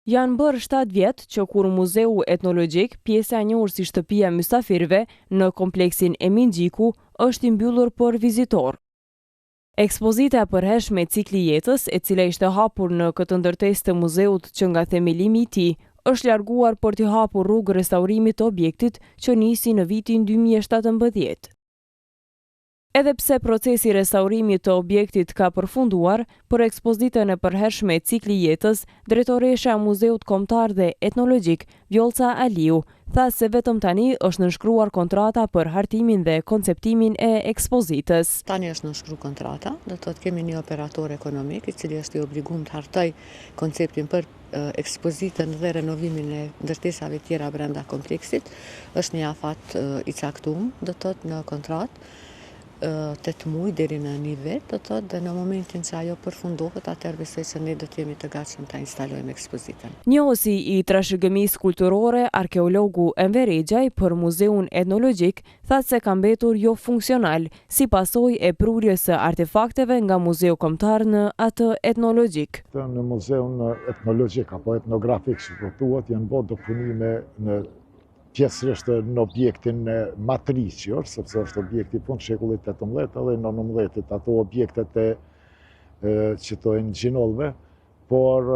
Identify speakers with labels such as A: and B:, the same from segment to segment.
A: Janë bërë 7 vjet që kur Muzeu Etnologjik, pjesa e njohur si shtëpia e mysafirëve në kompleksin Emin Gjiku, është i mbyllur për vizitor. Ekspozita e përhershme e cikli jetës, e cila ishte hapur në këtë ndërtesë të muzeut që nga themelimi i tij, është larguar për t'i hapur rrugë restaurimit të objektit që nisi në vitin 2017. Edhe pse procesi restaurimit të objektit ka përfunduar, për ekspozitën e përhershme e cikli jetës, drejtoresha e Muzeut Kombëtar dhe Etnologjik, Vjollca Aliu, tha se vetëm tani është nënshkruar kontrata për hartimin dhe konceptimin e ekspozitës.
B: Tani është nënshkruar kontrata, do të thotë kemi një operator ekonomik i cili është i obliguar të hartoj konceptin për ekspozitën dhe renovimin e ndërtesave tjera brenda kompleksit. Është një afat i caktuar, do të thotë në kontratë. 8 muaj deri në 1 vit, do të thotë, dhe në momentin që ajo përfundohet, atëherë besoj se ne do të jemi të gatshëm ta instalojmë ekspozitën.
A: Njohësi i trashëgimisë kulturore, arkeologu Enver Exhaj për Muzeun Etnologjik, tha se ka mbetur jo funksional, si pasojë e prurjes së artefakteve nga Muzeu Kombëtar në atë etnologjik.
C: Në Muzeun Etnologjik apo etnografik, që thuhet, janë bërë dëpunime në pjesërisht në objektin matricior, sepse është objekti fund shekullit 18 dhe 19, ato objektet që të gjinollëve, por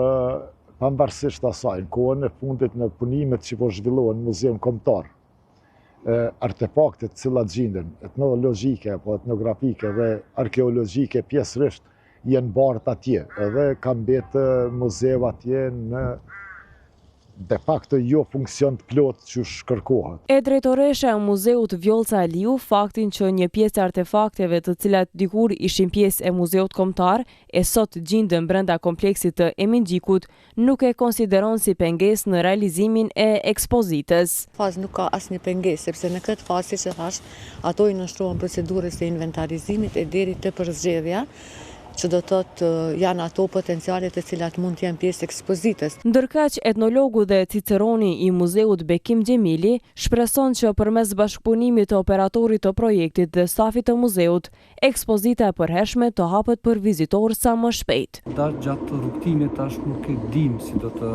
C: pavarësisht asaj, në kohën e fundit në punimet që po zhvillohen në Muzeun Kombëtar, artefaktet cilat gjenden, etnologjike apo etnografike dhe arkeologjike pjesërisht janë bart atje, edhe ka mbetë muzeu atje në de facto jo funksion të plot që shkërkohet.
A: E drejtoresha e muzeut Vjollca Aliu faktin që një pjesë e artefakteve të cilat dikur ishin pjesë e Muzeut Kombëtar e sot gjenden brenda kompleksit të Emin Gjikut nuk e konsideron si pengesë në realizimin e ekspozitës.
B: Fazë nuk ka asnjë pengesë, sepse në këtë fazë që thash, ato i nënshtrohen procedurës së inventarizimit e deri te përzgjedhja, që do të thotë janë ato potencialet e cilat mund të jenë pjesë ekspozitës.
A: Ndërkaq etnologu dhe ciceroni i muzeut Bekim Gjemili shpreson që përmes bashkëpunimit të operatorit të projektit dhe stafit të muzeut, ekspozita e përhershme të hapet për vizitor sa më shpejt.
D: Gjatë rrugtimit tash nuk e dim si do të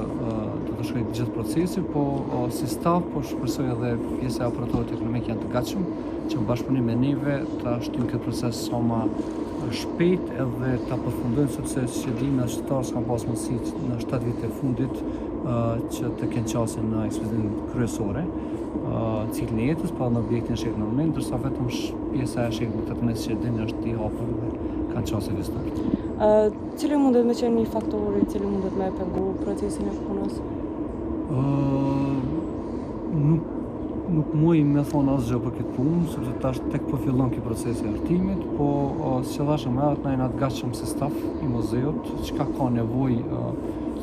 D: shkojë gjithë procesi, po si staf po shpresoj edhe pjesa e operatorit ekonomik janë të gatshëm që bashkëpunim me neve ta shtyjnë këtë proces sa më shpejt edhe ta përfundojnë, sepse si e dimë shqiptarët kanë pasur mundësi në 7 vite e fundit që të kenë qasjen në ekspozitën kryesore, ciklin e jetës, pa në objektin e shekullit 19, ndërsa vetëm pjesa e shekullit 18 që dini është i hapur dhe kanë qasje vizitorët.
A: Cili mundet me qenë një faktor i cili mundet me pengu procesin e punës?
D: Nuk muj me thonë asgjë për këtë punë, sepse tash tek po fillon ky procesi i hartimit, po si thashë më atë na të gatshëm si staf i muzeut, çka ka nevojë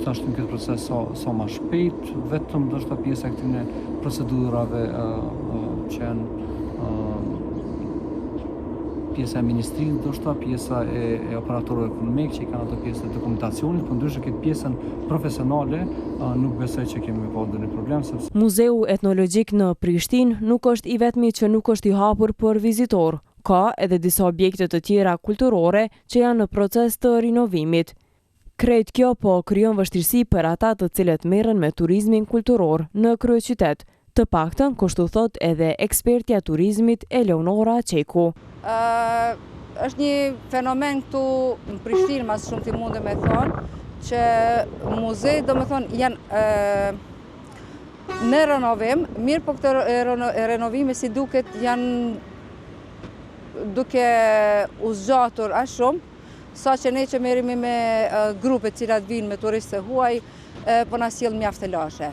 D: ta shtyjmë këtë proces sa më shpejt, vetëm ndoshta pjesa e këtyre procedurave që janë pjesa e ministrisë, ndoshta pjesa e operatorëve ekonomik që i kanë ato pjesë të dokumentacionit, por ndryshe këtë pjesën profesionale nuk besoj që kemi pa ndonjë problem.
A: Muzeu Etnologjik në Prishtinë nuk është i vetmi që nuk është i hapur për vizitor. Ka edhe disa objekte të tjera kulturore që janë në proces të rinovimit. Krejt kjo po krijon vështirësi për ata të cilët merren me turizmin kulturor në kryeqytet. Të paktën, kështu thot edhe ekspertja turizmit Eleonora Qeku.
E: Është një fenomen këtu në Prishtinë, mas shumë ti mundem me thonë, që muzejt do me thonë janë në renovim, mirë po këtë renovime si duket janë duke u zgjatur aq shumë, sa që ne që merremi me grupe cilat vinë me turistë huaj, po na sjell mjaft të lashe.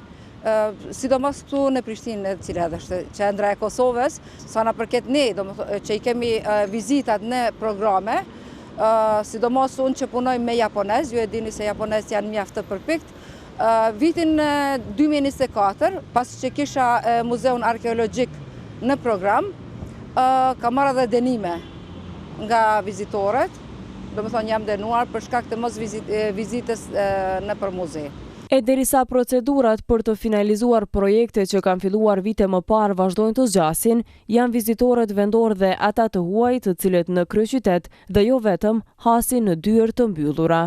E: Sidomos këtu në Prishtinë, e cila është qendra e Kosovës, sa na përket ne, që i kemi vizitat në programe, sidomos unë që punoj me japonez, ju e dini se japonez janë mjaft të përpikt. Vitin 2024, pas që kisha muzeun arkeologjik në program, ka marrë dhe dënime nga vizitorët, do me thonë jam dënuar për shkak të mos vizitës në për muze.
A: E derisa procedurat për të finalizuar projekte që kanë filluar vite më parë vazhdojnë të zgjasin, janë vizitorët vendor dhe ata të huaj të cilët në kryeqytet dhe jo vetëm hasin në dyert të mbyllura.